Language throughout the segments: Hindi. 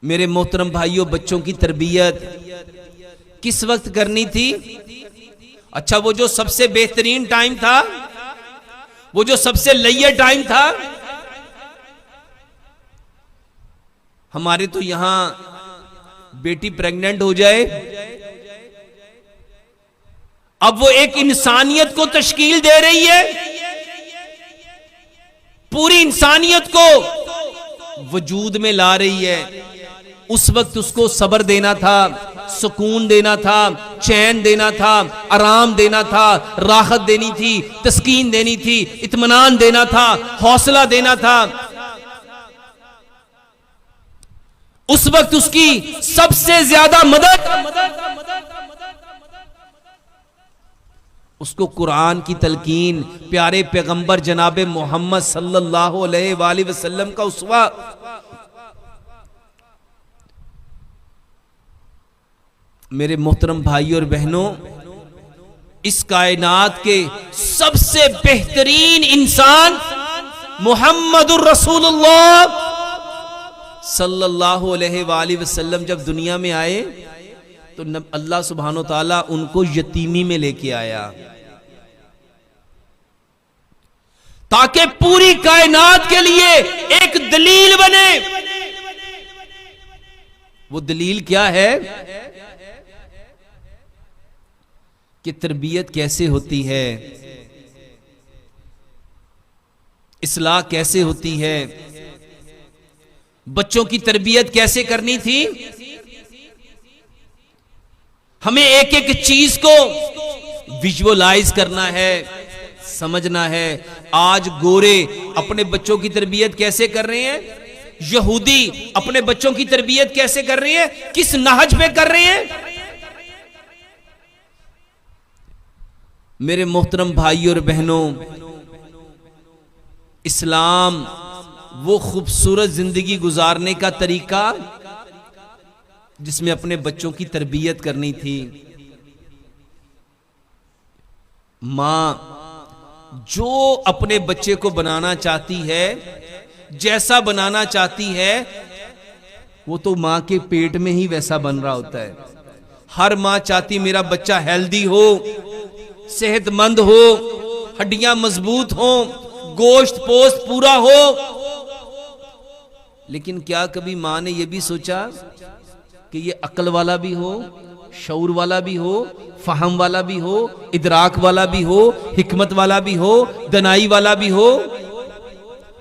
मेरे मोहतरम भाइयों, बच्चों की तरबियत किस वक्त करनी थी? अच्छा, वो जो सबसे बेहतरीन टाइम था, वो जो सबसे लैया टाइम था, हमारे तो यहां बेटी प्रेग्नेंट हो जाए, अब वो एक इंसानियत को तश्कील दे रही है, पूरी इंसानियत को वजूद में ला रही है। उस वक्त उसको सब्र देना था, सुकून देना था, चैन देना था, आराम देना था, राहत देनी थी, तस्कीन देनी थी, इत्मीनान देना था, हौसला देना था। उस वक्त उसकी सबसे ज्यादा मदद उसको कुरान की तलकीन, प्यारे पैगंबर जनाब मोहम्मद सल्लल्लाहु अलैहि वसल्लम का उसवा, मेरे मोहतरम भाइयों और बहनों, इस कायनात के सबसे बेहतरीन इंसान मुहम्मदुर रसूलुल्लाह सल्लल्लाहु अलैहि वसल्लम जब दुनिया में आए तो अल्लाह सुब्हानो ताला उनको यतीमी में लेके आया, ताकि पूरी कायनात के लिए एक दलील बने। वो दलील क्या है कि तरबियत कैसे होती है, इस्लाह कैसे होती है, बच्चों की तरबियत कैसे करनी थी। हमें एक एक चीज को विजुअलाइज करना है, समझना है। आज गोरे अपने बच्चों की तरबियत कैसे कर रहे हैं, यहूदी अपने बच्चों की तरबियत कैसे कर रहे हैं, किस नहज पे कर रहे हैं। मेरे मोहतरम भाइयों और बहनों, इस्लाम वो खूबसूरत जिंदगी गुजारने का तरीका जिसमें अपने बच्चों की तरबियत करनी थी। मां जो अपने बच्चे को बनाना चाहती है, जैसा बनाना चाहती है, वो तो मां के पेट में ही वैसा बन रहा होता है। हर मां चाहती मेरा बच्चा हेल्दी हो, सेहतमंद हो, हड्डियां मजबूत हो, गोश्त पोस्ट पूरा हो। लेकिन क्या कभी मां ने यह भी सोचा कि ये अक्ल वाला भी हो, शऊर वाला भी हो, फहम वाला भी हो, इदराक वाला भी हो, हिकमत वाला भी हो, दनाई वाला भी हो,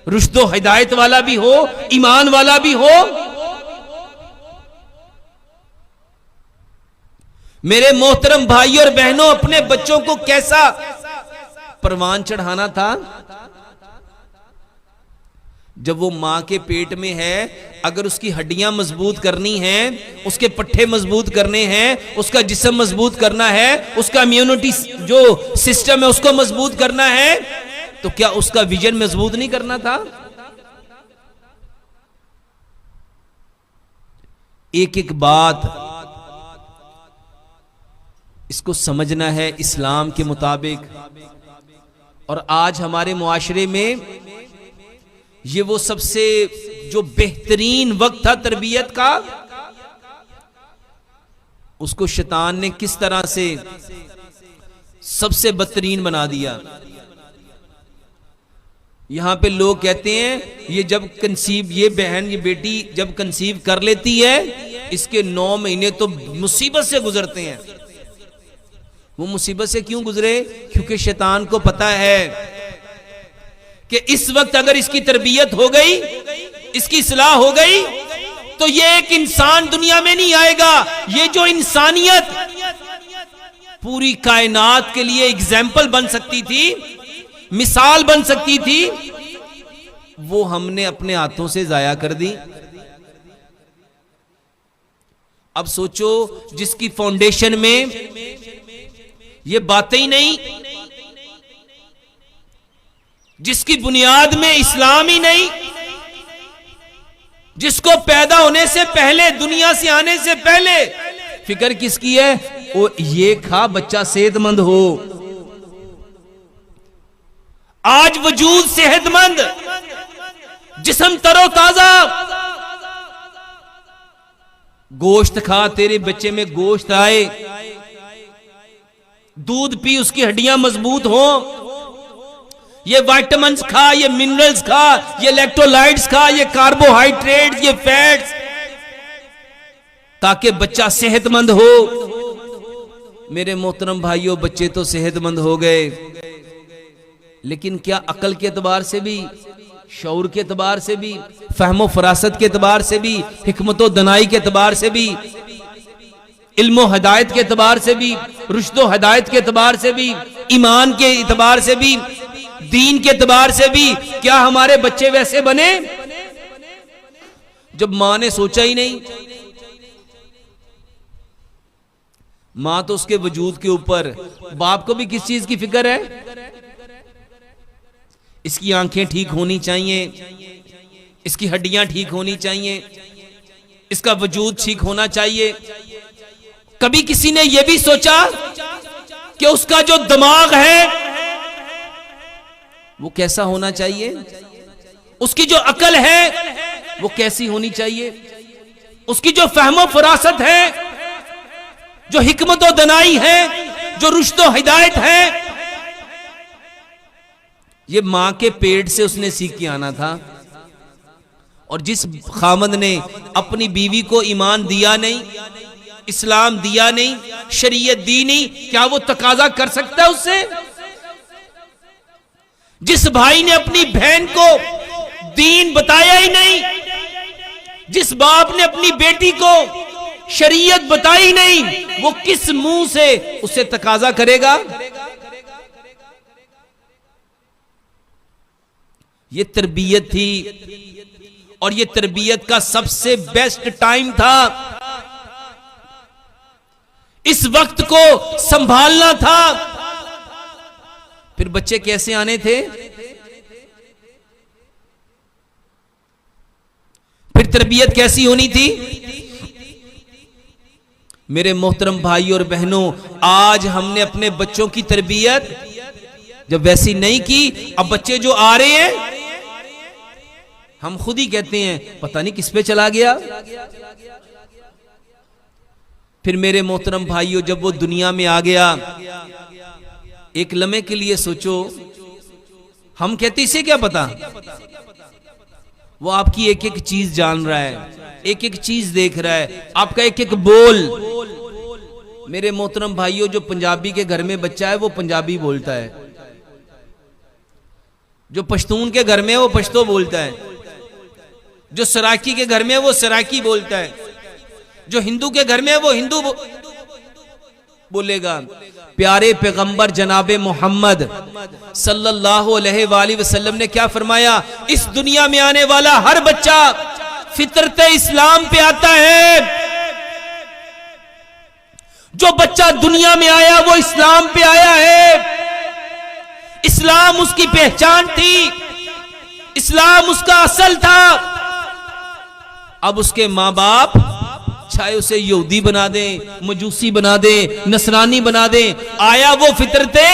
रुश्दो हिदायत वाला भी हो, ईमान वाला भी हो। मेरे मोहतरम भाइयों और बहनों, अपने बच्चों को कैसा परवान चढ़ाना था जब वो मां के पेट में है। अगर उसकी हड्डियां मजबूत करनी हैं, उसके पट्टे मजबूत करने हैं, उसका जिस्म मजबूत करना है, उसका इम्यूनिटी जो सिस्टम है उसको मजबूत करना है, तो क्या उसका विजन मजबूत नहीं करना था? एक एक बात इसको समझना है इस्लाम के मुताबिक। और आज हमारे मुआशरे में ये वो सबसे जो बेहतरीन वक्त था तरबियत का, उसको शैतान ने किस तरह से सबसे बदतरीन बना दिया। यहां पे लोग कहते हैं ये जब कंसीव, ये बहन, ये बेटी जब कंसीव कर लेती है, इसके 9 महीने तो मुसीबत से गुजरते हैं। वो मुसीबत से क्यों गुजरे? क्योंकि शैतान को पता है कि इस वक्त अगर इसकी तरबियत हो गई, इसकी इस्लाह हो गई, तो ये एक इंसान दुनिया में नहीं आएगा। ये जो इंसानियत पूरी कायनात के लिए एग्जाम्पल बन सकती थी, मिसाल बन सकती थी, वो हमने अपने हाथों से जाया कर दी। अब सोचो, जिसकी फाउंडेशन में ये बातें ही नहीं, जिसकी बुनियाद में इस्लाम ही नहीं, जिसको पैदा होने से पहले, दुनिया से आने से पहले फिक्र किसकी है? वो ये खा बच्चा सेहतमंद हो। आज वजूद सेहतमंद, जिस्म तरोताजा, गोश्त खा, तेरे बच्चे में गोश्त आए, दूध पी, उसकी हड्डियां मजबूत हो, ये विटामिन्स खा, ये मिनरल्स खा, ये इलेक्ट्रोलाइट्स खा, ये कार्बोहाइड्रेट्स, ये फैट्स, ताकि बच्चा सेहतमंद हो। मेरे मोहतरम भाइयों, बच्चे तो सेहतमंद हो गए, लेकिन क्या अकल के एतबार से भी, शऊर के एतबार से भी, फहमो फरासत के एतबार से भी, हिकमतो दनाई के एतबार से भी, इल्मो हिदायत के एतबार से भी, रुश्दो हिदायत के एतबार से भी, ईमान के एतबार से भी, दीन के एतबार से भी, क्या हमारे बच्चे वैसे बने? जब मां ने सोचा ही नहीं। मां तो उसके वजूद के ऊपर, बाप को भी किस चीज की फिक्र है? इसकी आंखें ठीक होनी चाहिए, इसकी हड्डियां ठीक होनी चाहिए, इसका वजूद ठीक होना चाहिए। कभी किसी ने यह भी सोचा कि उसका जो दिमाग है वो कैसा होना चाहिए, उसकी जो अकल है वो कैसी होनी चाहिए, उसकी जो फहमो फरासत है, जो हिकमत और दनाई है, जो रुश्तो हिदायत है, ये मां के पेट से उसने सीख के आना था। और जिस खामद ने अपनी बीवी को ईमान दिया नहीं, इस्लाम दिया नहीं, शरीयत दी नहीं, क्या वो तकाजा कर सकता है उससे? जिस भाई ने अपनी बहन को दीन बताया ही नहीं, जिस बाप ने अपनी बेटी को शरीयत बताई नहीं, वो किस मुंह से उससे तकाजा करेगा? ये तरबियत थी, और ये तरबियत का सबसे बेस्ट टाइम था। इस वक्त को संभालना था। फिर बच्चे कैसे आने थे? फिर तरबियत कैसी होनी थी? मेरे मोहतरम भाई और बहनों, आज हमने अपने बच्चों की तरबियत जब वैसी नहीं की, अब बच्चे जो आ रहे हैं हम खुद ही कहते हैं पता नहीं किस पे चला गया। फिर मेरे मोहतरम भाइयों, जब वो दुनिया में आ गया, एक लम्हे के लिए सोचो, हम कहते इसे क्या पता, वो आपकी एक एक चीज जान रहा है, एक एक चीज देख रहा है, आपका एक एक बोल। मेरे मोहतरम भाइयों, जो पंजाबी के घर में बच्चा है वो पंजाबी बोलता है, जो पश्तून के घर में है वो पश्तो बोलता है, जो सराकी के घर में है वो सराकी बोलता है, जो हिंदू के घर में है वो हिंदू बोलेगा। प्यारे पैगंबर जनाबे मोहम्मद सल्लल्लाहु अलैहि वसल्लम ने क्या फरमाया? इस दुनिया में आने वाला हर बच्चा फितरत इस्लाम पे आता है। जो बच्चा दुनिया में आया वो इस्लाम पे आया है। इस्लाम उसकी पहचान थी, इस्लाम उसका असल था। अब उसके माँ बाप चाहे उसे यहूदी बना दें, मजूसी बना दें, नसरानी बना दें, आया वो फितरते